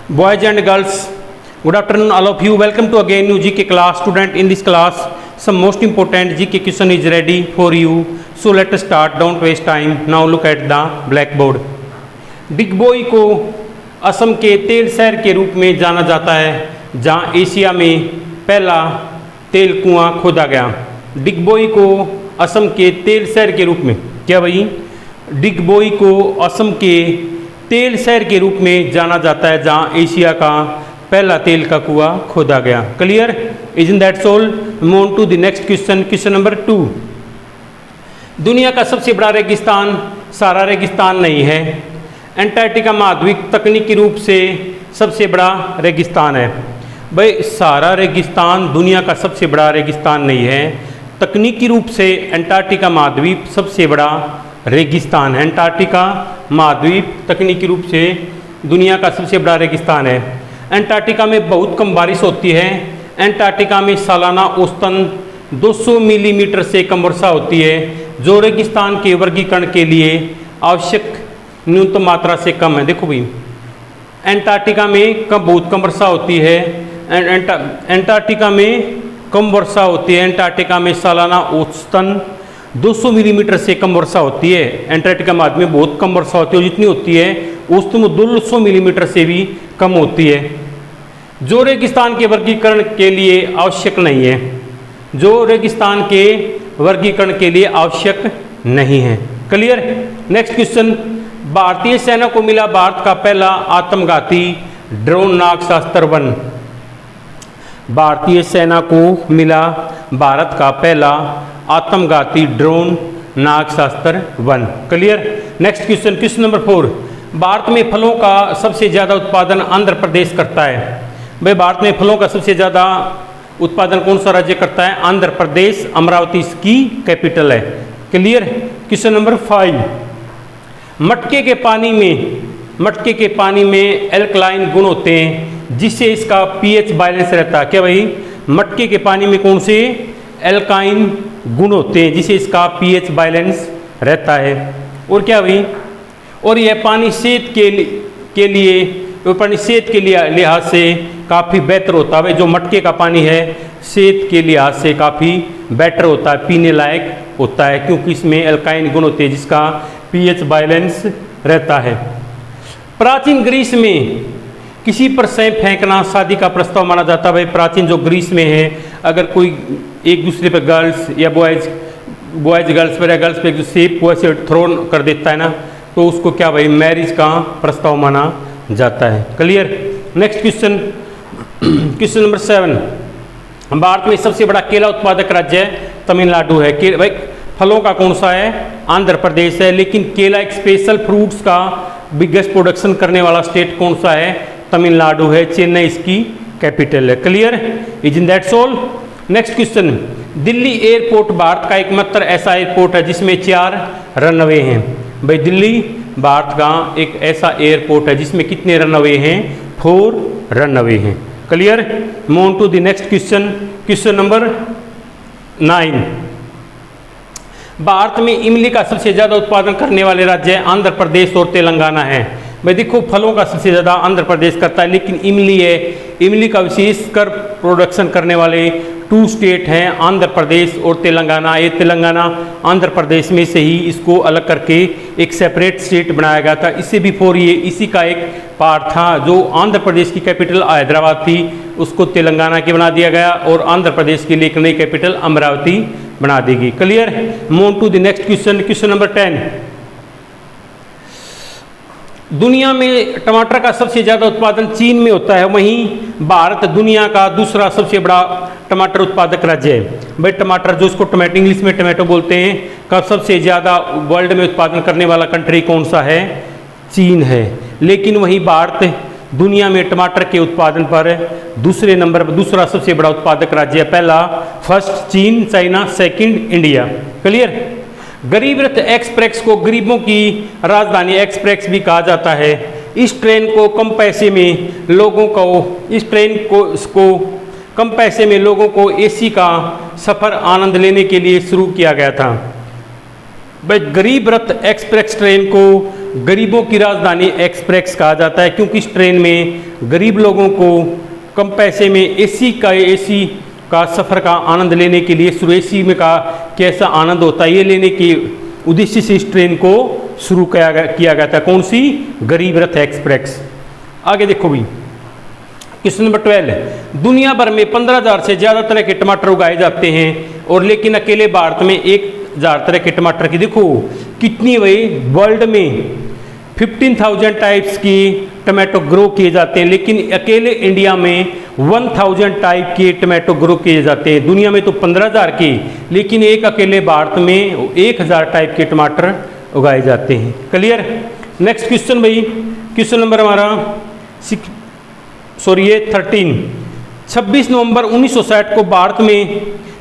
Boys and girls, good afternoon all of you. Welcome to again new GK class. Student, in this class some most important GK question is ready for you. So let us start, don't waste time. Now look at the blackboard. Digboi को असम के तेल शहर के रूप में जाना जाता है जहां एशिया में पहला तेल कुआं खोदा गया। डिगबोई को असम के तेल शहर के रूप में, क्या भाई, डिगबोई को असम के तेल शहर के रूप में जाना जाता है जहां एशिया का पहला तेल का कुआं खोदा गया। Clear? Isn't that all? Move on to the next question. Question number 2। दुनिया का सबसे बड़ा रेगिस्तान सारा रेगिस्तान नहीं है। एंटार्क्टिका महाद्वीप तकनीकी रूप से सबसे बड़ा रेगिस्तान है। भाई, सारा रेगिस्तान दुनिया का सबसे बड़ा रेगिस्तान नहीं है। तकनीकी रूप से एंटार्क्टिका महाद्वीप सबसे बड़ा रेगिस्तान है। एंटार्क्टिका महाद्वीप तकनीकी रूप से दुनिया का सबसे बड़ा रेगिस्तान है। एंटार्क्टिका में बहुत कम बारिश होती है। एंटार्क्टिका में सालाना औसतन 200 मिलीमीटर से कम वर्षा होती है, जो रेगिस्तान के वर्गीकरण के लिए आवश्यक न्यूनतम मात्रा से कम है। देखो भाई, एंटार्क्टिका में बहुत कम वर्षा होती है। एंटार्क्टिका में कम वर्षा होती है। एंटार्क्टिका में सालाना औसतन 200 मिलीमीटर से कम वर्षा होती है। एंटार्क्टिका महाद्वीप में बहुत कम वर्षा होती है, जितनी होती है औसतन 200 मिलीमीटर से भी कम होती है, जो रेगिस्तान के वर्गीकरण के लिए आवश्यक नहीं है। जो रेगिस्तान के वर्गीकरण के लिए आवश्यक नहीं है। क्लियर? Next question. भारतीय सेना को मिला भारत का पहला आत्मघाती ड्रोन नागशास्त्र 1। भारतीय सेना को मिला भारत का पहला आत्मघाती drone Nagashastra 1। Clear? Next question. Question number 4। Bharat में फलों का सबसे ज़्यादा उत्पादन आंध्र प्रदेश करता है। भाई, भारत में फलों का सबसे ज़्यादा उत्पादन कौन सा राज्य करता है? आंध्र प्रदेश। अमरावती इसकी कैपिटल है। क्लियर? Question number 5। मटके के पानी में एल्कलाइन गुण होते हैं जिससे इसका पीएच बैलेंस रहता है। क्या भाई? मटके के पानी में कौन से एल्काइन गुण होते हैं जिससे इसका पीएच बैलेंस रहता है। और क्या भाई? और यह पानी सेहत के लिए लिहाज से काफ़ी बेहतर होता है। जो मटके का पानी है सेहत के लिहाज से काफ़ी बेटर होता है, पीने लायक होता है, क्योंकि इसमें एल्काइन गुण होते हैं जिसका पीएच बैलेंस रहता है। प्राचीन ग्रीस में किसी पर सेब फेंकना शादी का प्रस्ताव माना जाता है। भाई, प्राचीन जो ग्रीस में है, अगर कोई एक दूसरे पर गर्ल्स या बॉयज़ गर्ल्स पर या गर्ल्स पे जो सेब को ऐसे थ्रो कर देता है ना, तो उसको क्या भाई, मैरिज का प्रस्ताव माना जाता है। Clear? Next question. Question number 7। Bharat में सबसे बड़ा केला उत्पादक राज्य तमिलनाडु है। भाई, फलों का कौन सा है? आंध्र प्रदेश है। लेकिन केला एक स्पेशल फ्रूट्स का बिगेस्ट प्रोडक्शन करने वाला स्टेट कौन सा है? तमिलनाडु है। चेन्नई इसकी कैपिटल है। Clear? Isn't that's all? Next question. Delhi airport Bharat का एकमात्र ऐसा एयरपोर्ट है जिसमें 4 रनवे हैं। भाई, दिल्ली भारत का एक ऐसा एयरपोर्ट है जिसमें कितने रनवे हैं? 4 रनवे हैं। Clear? Move on to the next question. Question number 9। भारत में इमली का सबसे ज़्यादा उत्पादन करने वाले राज्य आंध्र प्रदेश और तेलंगाना है। भाई देखो, फलों का सबसे ज़्यादा आंध्र प्रदेश करता है, लेकिन इमली है, इमली का विशेषकर प्रोडक्शन करने वाले 2 स्टेट हैं, आंध्र प्रदेश और तेलंगाना। ये तेलंगाना आंध्र प्रदेश में से ही इसको अलग करके एक सेपरेट स्टेट बनाया गया था। इससे बिफोर ये इसी का एक पार्ट था। जो आंध्र प्रदेश की कैपिटल हैदराबाद थी, उसको तेलंगाना की बना दिया गया और आंध्र प्रदेश के लिए एक नई कैपिटल अमरावती बना देगी। Clear? Move to the next question. Question number 10। दुनिया में टमाटर का सबसे ज़्यादा उत्पादन चीन में होता है, वहीं भारत दुनिया का दूसरा सबसे बड़ा टमाटर उत्पादक राज्य है। भाई, टमाटर जो इसको टमाटो इंग्लिश में टमाटो बोलते हैं, का सबसे ज़्यादा वर्ल्ड में उत्पादन करने वाला कंट्री कौन सा है? चीन है। लेकिन वहीं भारत दुनिया में टमाटर के उत्पादन पर दूसरे नंबर पर दूसरा सबसे बड़ा उत्पादक राज्य है। पहला फर्स्ट चीन, चाइना, सेकंड इंडिया। क्लियर? गरीब रथ एक्सप्रेस को गरीबों की राजधानी एक्सप्रेस भी कहा जाता है। इस ट्रेन को कम पैसे में लोगों को एसी का सफ़र आनंद लेने के लिए शुरू किया गया था। भाई, गरीब रथ एक्सप्रेस ट्रेन को गरीबों की राजधानी एक्सप्रेस कहा जाता है, क्योंकि इस ट्रेन में गरीब लोगों को कम पैसे में एसी का सफ़र का आनंद लेने के लिए, एसी में का कैसा आनंद होता है ये लेने के उद्देश्य से इस ट्रेन को शुरू किया गया था। कौन सी? गरीब रथ एक्सप्रेस। आगे देखो भी, क्वेश्चन नंबर 12, दुनिया भर में 15,000 से ज़्यादा तरह के टमाटर उगाए जाते हैं, और लेकिन अकेले भारत में 1,000 तरह के टमाटर की, देखो कितनी भाई, वर्ल्ड में 15,000 टाइप्स की टमाटो ग्रो किए जाते हैं, लेकिन अकेले इंडिया में 1,000 टाइप के टमाटो ग्रो किए जाते हैं। दुनिया में तो 15,000 के, लेकिन एक अकेले भारत में 1,000 टाइप के टमाटर उगाए जाते हैं। क्लियर? नेक्स्ट क्वेश्चन भाई, क्वेश्चन नंबर हमारा 13। 26 नवंबर 1960 को भारत में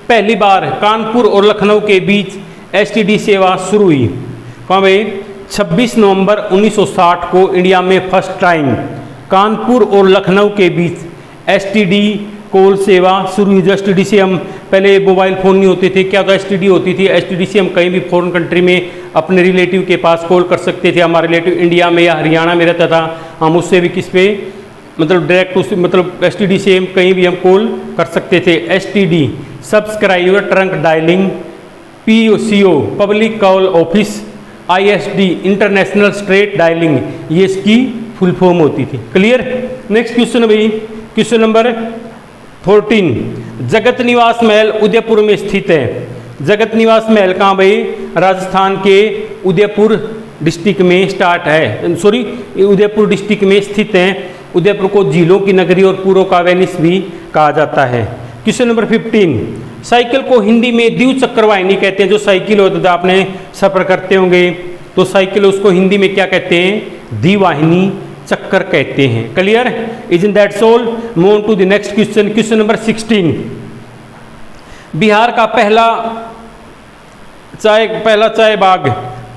पहली बार कानपुर और लखनऊ के बीच एसटीडी सेवा शुरू हुई। कहाँ भाई? 26 नवंबर 1960 को इंडिया में फर्स्ट टाइम कानपुर और लखनऊ के बीच एसटीडी कॉल सेवा शुरू हुई। जो एसटीडी से हम पहले मोबाइल फ़ोन नहीं होते थे, क्या होता है, एसटीडी होती थी। एसटीडी से हम कहीं भी फॉरेन कंट्री में अपने रिलेटिव के पास कॉल कर सकते थे। हमारा रिलेटिव इंडिया में या हरियाणा में रहता था, हम उससे भी किस पे, मतलब डायरेक्ट उस, मतलब एसटीडी से हम कहीं भी हम कॉल कर सकते थे। STD subscriber trunk dialling, PCO public call office, ISD international straight dialling, ये इसकी फुल फॉर्म होती थी। क्लियर? नेक्स्ट क्वेश्चन भाई, क्वेश्चन नंबर 14, जगत निवास महल उदयपुर में स्थित है। जगत निवास महल कहाँ भाई? राजस्थान के उदयपुर डिस्ट्रिक्ट में उदयपुर डिस्ट्रिक्ट में स्थित है। उदयपुर को झीलों की नगरी और पूर्व का वेनिस भी कहा जाता है। क्वेश्चन नंबर 15, साइकिल को हिंदी में द्विचक्र वाहिनी कहते हैं। जो साइकिल होता था, आपने सफर करते होंगे तो साइकिल, उसको हिंदी में क्या कहते हैं? द्विवाहिनी चक्कर कहते हैं। Clear? Isn't that's all. Move to the next question, question number 16, Bihar का पहला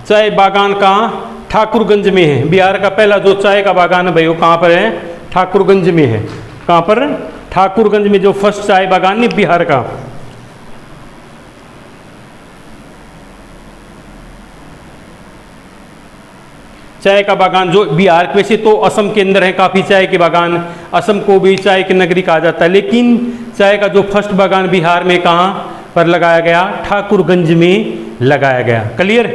चाय बागान कहाँ? ठाकुरगंज में है। बिहार का पहला जो चाय का बागान है भाई, वो कहाँ पर है? ठाकुरगंज में है। कहाँ पर? ठाकुरगंज में जो फर्स्ट चाय बागान है बिहार का। चाय का बागान जो बिहार में से, तो असम के अंदर है काफ़ी चाय के बागान, असम को भी चाय की नगरी कहा जाता है, लेकिन चाय का जो फर्स्ट बागान बिहार में कहाँ पर लगाया गया? ठाकुरगंज में लगाया गया। Clear?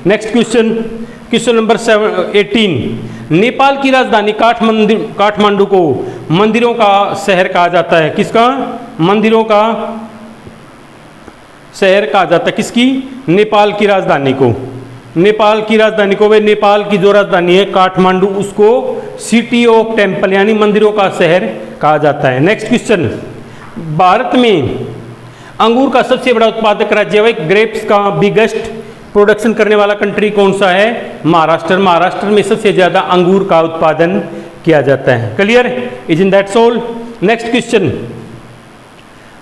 Next question, question number 18, Nepal की राजधानी काठमांडू को मंदिरों का शहर कहा जाता है। किसका? मंदिरों का शहर कहा जाता है। किसकी? नेपाल की राजधानी को। नेपाल की राजधानी को, वे नेपाल की जो राजधानी है काठमांडू, उसको सिटी ऑफ टेम्पल यानी मंदिरों का शहर कहा जाता है। नेक्स्ट क्वेश्चन, भारत में अंगूर का सबसे बड़ा उत्पादक राज्य है, ग्रेप्स का बिगेस्ट प्रोडक्शन करने वाला कंट्री कौन सा है? महाराष्ट्र। महाराष्ट्र में सबसे ज़्यादा अंगूर का उत्पादन किया जाता है। Clear? Isn't that's all. Next question,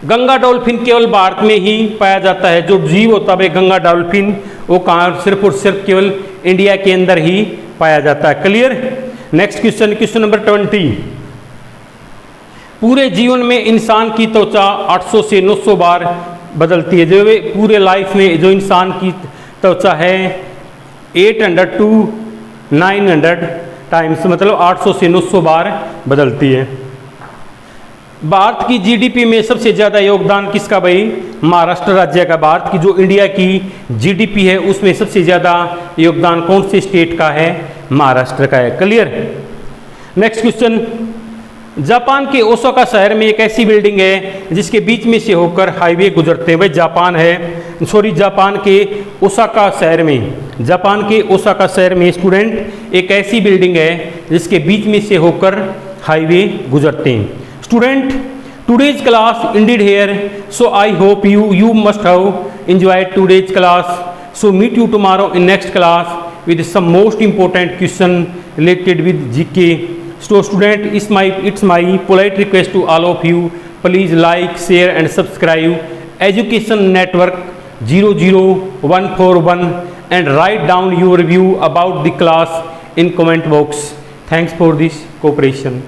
Ganga dolphin केवल भारत में ही पाया जाता है। जो जीव होता है गंगा डॉल्फिन, वो कहाँ? सिर्फ और सिर्फ केवल इंडिया के अंदर ही पाया जाता है। Clear? Next question, question number 20, पूरे जीवन में इंसान की त्वचा 800 से 900 बार बदलती है। जो पूरे लाइफ में जो इंसान की त्वचा है 800 to 900 टाइम्स, मतलब 800 से 900 बार बदलती है। भारत की जीडीपी में सबसे ज़्यादा योगदान किसका भाई? महाराष्ट्र राज्य का। भारत की जो इंडिया की जीडीपी है उसमें सबसे ज़्यादा योगदान कौन से स्टेट का है? महाराष्ट्र का है। क्लियर? नेक्स्ट क्वेश्चन, जापान के ओसाका शहर में एक ऐसी बिल्डिंग है जिसके बीच में से होकर हाईवे गुजरते हैं। भाई जापान के ओसाका शहर में, जापान के ओसाका शहर में स्टूडेंट एक ऐसी बिल्डिंग है जिसके बीच में से होकर हाईवे गुजरते हैं। Student, today's class ended here, so I hope you must have enjoyed today's class. So meet you tomorrow in next class with some most important question related with GK. So student, it's my polite request to all of you, please like, share and subscribe Education Network 00141 and write down your view about the class in comment box. Thanks for this cooperation.